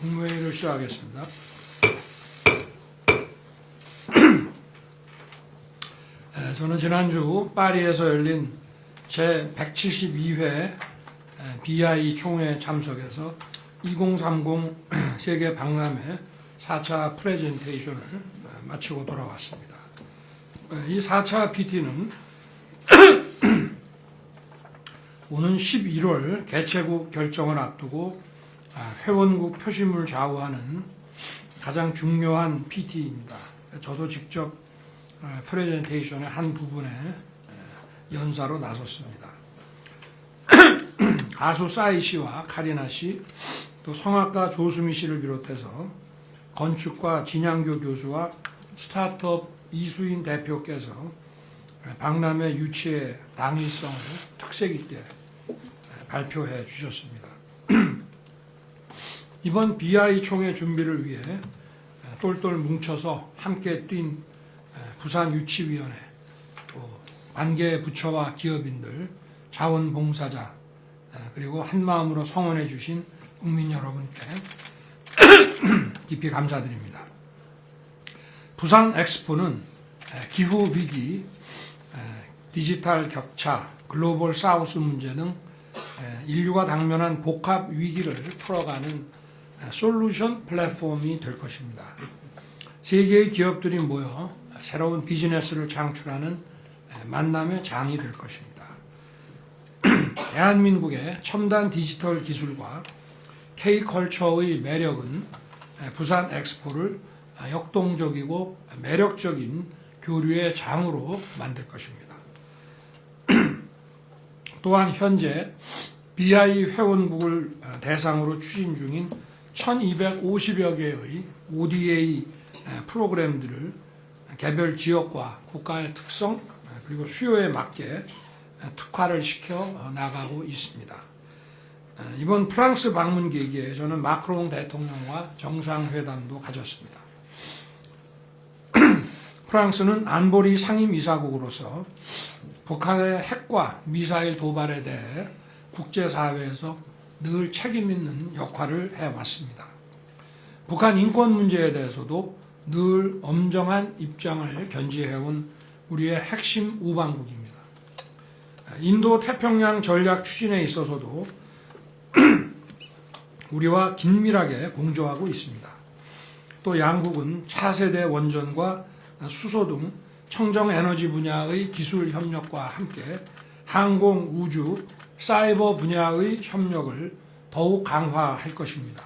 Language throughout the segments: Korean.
국무회의를 시작하겠습니다. 저는 지난주 파리에서 열린 제172회 BI 총회 참석해서 2030 세계 박람회 4차 프레젠테이션을 마치고 돌아왔습니다. 이 4차 PT는 오는 11월 개최국 결정을 앞두고 회원국 표심을 좌우하는 가장 중요한 PT입니다. 저도 직접 프레젠테이션의 한 부분에 연사로 나섰습니다. 가수 싸이 씨와 카리나 씨, 또 성악가 조수미 씨를 비롯해서 건축가 진양교 교수와 스타트업 이수인 대표께서 박람회 유치의 당위성을 특색 있게 발표해 주셨습니다. 이번 BI 총회 준비를 위해 똘똘 뭉쳐서 함께 뛴 부산유치위원회, 또 관계 부처와 기업인들, 자원봉사자, 그리고 한마음으로 성원해 주신 국민 여러분께 깊이 감사드립니다. 부산 엑스포는 기후위기, 디지털 격차, 글로벌 사우스 문제 등 인류가 당면한 복합 위기를 풀어가는 솔루션 플랫폼이 될 것입니다. 세계의 기업들이 모여 새로운 비즈니스를 창출하는 만남의 장이 될 것입니다. 대한민국의 첨단 디지털 기술과 K컬처의 매력은 부산 엑스포를 역동적이고 매력적인 교류의 장으로 만들 것입니다. 또한 현재 BI 회원국을 대상으로 추진 중인 1250여 개의 ODA 프로그램들을 개별 지역과 국가의 특성 그리고 수요에 맞게 특화를 시켜 나가고 있습니다. 이번 프랑스 방문 계기에 저는 마크롱 대통령과 정상회담도 가졌습니다. 프랑스는 안보리 상임이사국으로서 북한의 핵과 미사일 도발에 대해 국제사회에서 늘 책임 있는 역할을 해왔습니다. 북한 인권 문제에 대해서도 늘 엄정한 입장을 견지해온 우리의 핵심 우방국입니다. 인도 태평양 전략 추진에 있어서도 우리와 긴밀하게 공조하고 있습니다. 또 양국은 차세대 원전과 수소 등 청정에너지 분야의 기술 협력과 함께 항공, 우주, 사이버 분야의 협력을 더욱 강화할 것입니다.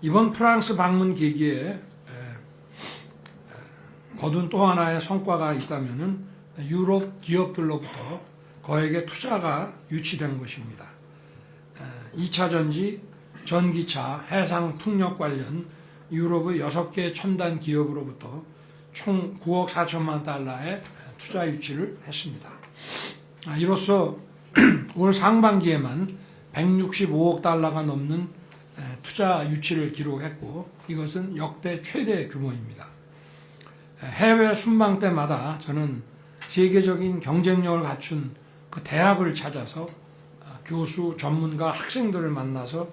이번 프랑스 방문 계기에 거둔 또 하나의 성과가 있다면 유럽 기업들로부터 거액의 투자가 유치된 것입니다. 2차 전지, 전기차, 해상 풍력 관련 유럽의 6개 첨단 기업으로부터 총 9억 4천만 달러의 투자 유치를 했습니다. 이로써 올 상반기에만 165억 달러가 넘는 투자 유치를 기록했고 이것은 역대 최대 규모입니다. 해외 순방 때마다 저는 세계적인 경쟁력을 갖춘 그 대학을 찾아서 교수, 전문가, 학생들을 만나서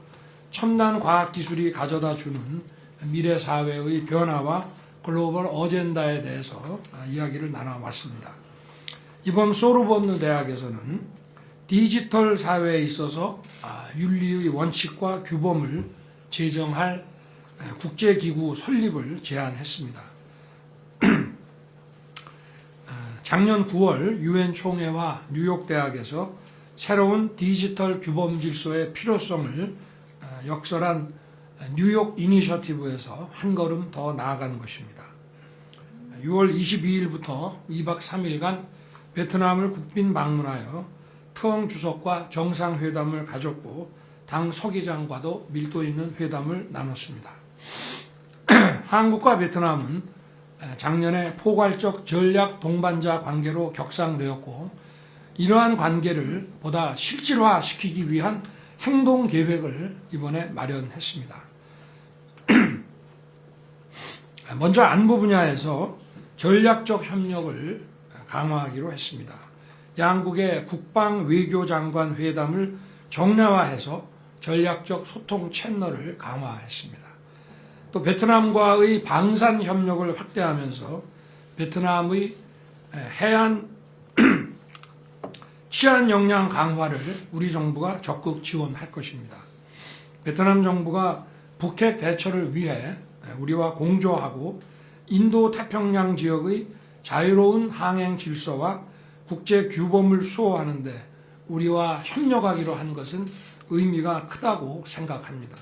첨단 과학기술이 가져다 주는 미래 사회의 변화와 글로벌 어젠다에 대해서 이야기를 나눠왔습니다. 이번 소르본느 대학에서는 디지털 사회에 있어서 윤리의 원칙과 규범을 제정할 국제기구 설립을 제안했습니다. 작년 9월 유엔 총회와 뉴욕 대학에서 새로운 디지털 규범 질서의 필요성을 역설한 뉴욕 이니셔티브에서 한 걸음 더 나아간 것입니다. 6월 22일부터 2박 3일간 베트남을 국빈 방문하여 트엉 주석과 정상회담을 가졌고 당 서기장과도 밀도 있는 회담을 나눴습니다. 한국과 베트남은 작년에 포괄적 전략 동반자 관계로 격상되었고 이러한 관계를 보다 실질화시키기 위한 행동 계획을 이번에 마련했습니다. 먼저 안보 분야에서 전략적 협력을 강화하기로 했습니다. 양국의 국방 외교장관 회담을 정례화해서 전략적 소통 채널을 강화했습니다. 또 베트남과의 방산 협력을 확대하면서 베트남의 해안 치안 역량 강화를 우리 정부가 적극 지원할 것입니다. 베트남 정부가 북핵 대처를 위해 우리와 공조하고 인도 태평양 지역의 자유로운 항행 질서와 국제 규범을 수호하는 데 우리와 협력하기로 한 것은 의미가 크다고 생각합니다.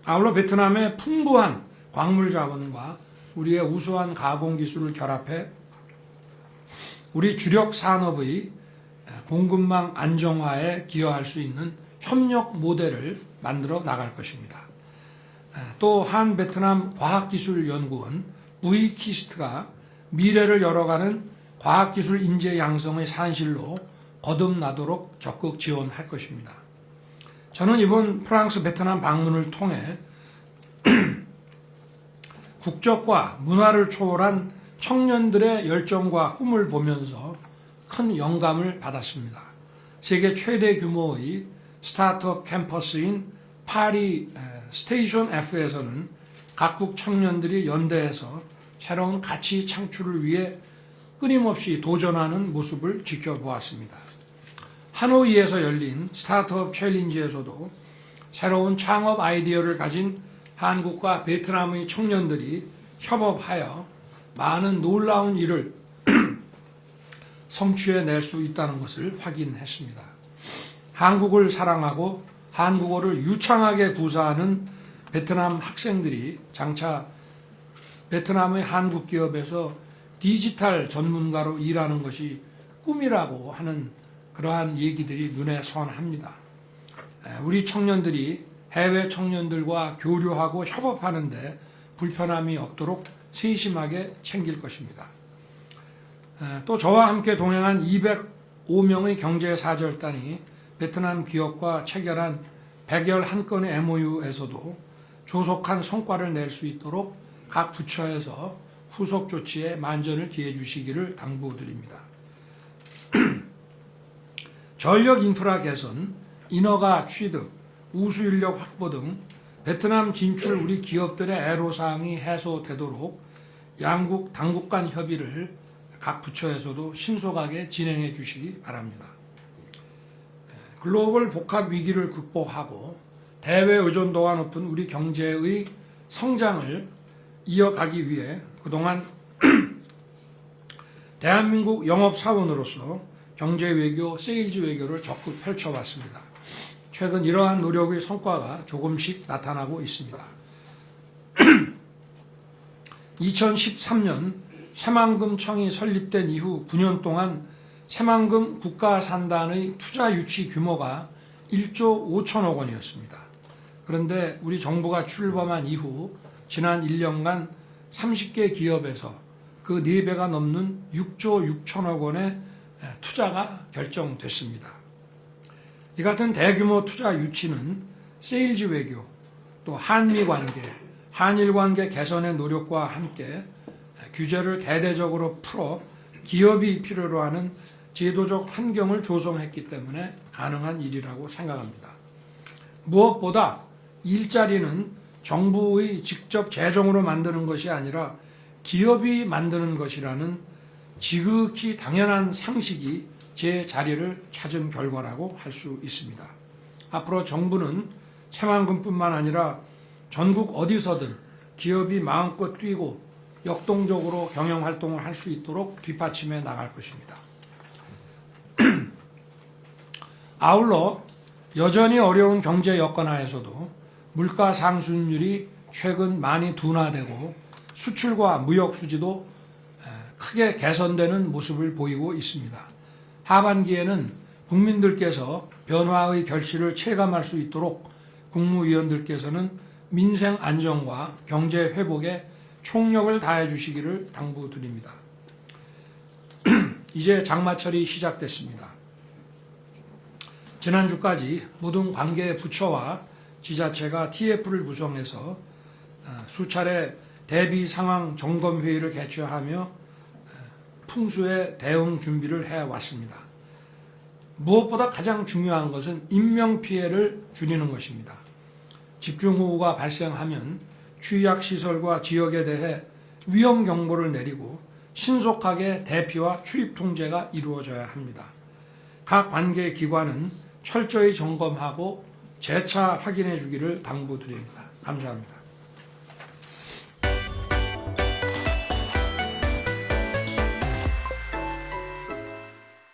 아울러 베트남의 풍부한 광물 자원과 우리의 우수한 가공 기술을 결합해 우리 주력 산업의 공급망 안정화에 기여할 수 있는 협력 모델을 만들어 나갈 것입니다. 또 한 베트남 과학기술연구원 VKIST가 미래를 열어가는 과학기술 인재 양성의 산실로 거듭나도록 적극 지원할 것입니다. 저는 이번 프랑스 베트남 방문을 통해 국적과 문화를 초월한 청년들의 열정과 꿈을 보면서 큰 영감을 받았습니다. 세계 최대 규모의 스타트업 캠퍼스인 파리 스테이션 F에서는 각국 청년들이 연대해서 새로운 가치 창출을 위해 끊임없이 도전하는 모습을 지켜보았습니다. 하노이에서 열린 스타트업 챌린지에서도 새로운 창업 아이디어를 가진 한국과 베트남의 청년들이 협업하여 많은 놀라운 일을 성취해낼 수 있다는 것을 확인했습니다. 한국을 사랑하고 한국어를 유창하게 구사하는 베트남 학생들이 장차 베트남의 한국 기업에서 디지털 전문가로 일하는 것이 꿈이라고 하는 그러한 얘기들이 눈에 선합니다. 우리 청년들이 해외 청년들과 교류하고 협업하는데 불편함이 없도록 세심하게 챙길 것입니다. 또 저와 함께 동행한 205명의 경제사절단이 베트남 기업과 체결한 111건의 MOU에서도 조속한 성과를 낼 수 있도록 각 부처에서 후속 조치에 만전을 기해 주시기를 당부드립니다. 전력 인프라 개선, 인허가 취득, 우수 인력 확보 등 베트남 진출 우리 기업들의 애로사항이 해소되도록 양국 당국 간 협의를 각 부처에서도 신속하게 진행해 주시기 바랍니다. 글로벌 복합 위기를 극복하고 대외 의존도가 높은 우리 경제의 성장을 이어가기 위해 그동안 대한민국 영업사원으로서 경제외교, 세일즈 외교를 적극 펼쳐왔습니다. 최근 이러한 노력의 성과가 조금씩 나타나고 있습니다. 2013년 새만금청이 설립된 이후 9년 동안 새만금 국가산단의 투자 유치 규모가 1조 5천억 원이었습니다. 그런데 우리 정부가 출범한 이후 지난 1년간 30개 기업에서 그 4배가 넘는 6조 6천억 원의 투자가 결정됐습니다. 이 같은 대규모 투자 유치는 세일즈 외교, 또 한미 관계, 한일 관계 개선의 노력과 함께 규제를 대대적으로 풀어 기업이 필요로 하는 제도적 환경을 조성했기 때문에 가능한 일이라고 생각합니다. 무엇보다 일자리는 정부의 직접 재정으로 만드는 것이 아니라 기업이 만드는 것이라는 지극히 당연한 상식이 제 자리를 찾은 결과라고 할 수 있습니다. 앞으로 정부는 새만금뿐만 아니라 전국 어디서든 기업이 마음껏 뛰고 역동적으로 경영활동을 할 수 있도록 뒷받침해 나갈 것입니다. 아울러 여전히 어려운 경제 여건 하에서도 물가 상승률이 최근 많이 둔화되고 수출과 무역 수지도 크게 개선되는 모습을 보이고 있습니다. 하반기에는 국민들께서 변화의 결실을 체감할 수 있도록 국무위원들께서는 민생 안정과 경제 회복에 총력을 다해 주시기를 당부드립니다. 이제 장마철이 시작됐습니다. 지난주까지 모든 관계 부처와 지자체가 TF를 구성해서 수차례 대비 상황 점검 회의를 개최하며 풍수의 대응 준비를 해왔습니다. 무엇보다 가장 중요한 것은 인명피해를 줄이는 것입니다. 집중호우가 발생하면 취약시설과 지역에 대해 위험경보를 내리고 신속하게 대피와 출입 통제가 이루어져야 합니다. 각 관계기관은 철저히 점검하고 재차 확인해 주기를 당부드립니다. 감사합니다.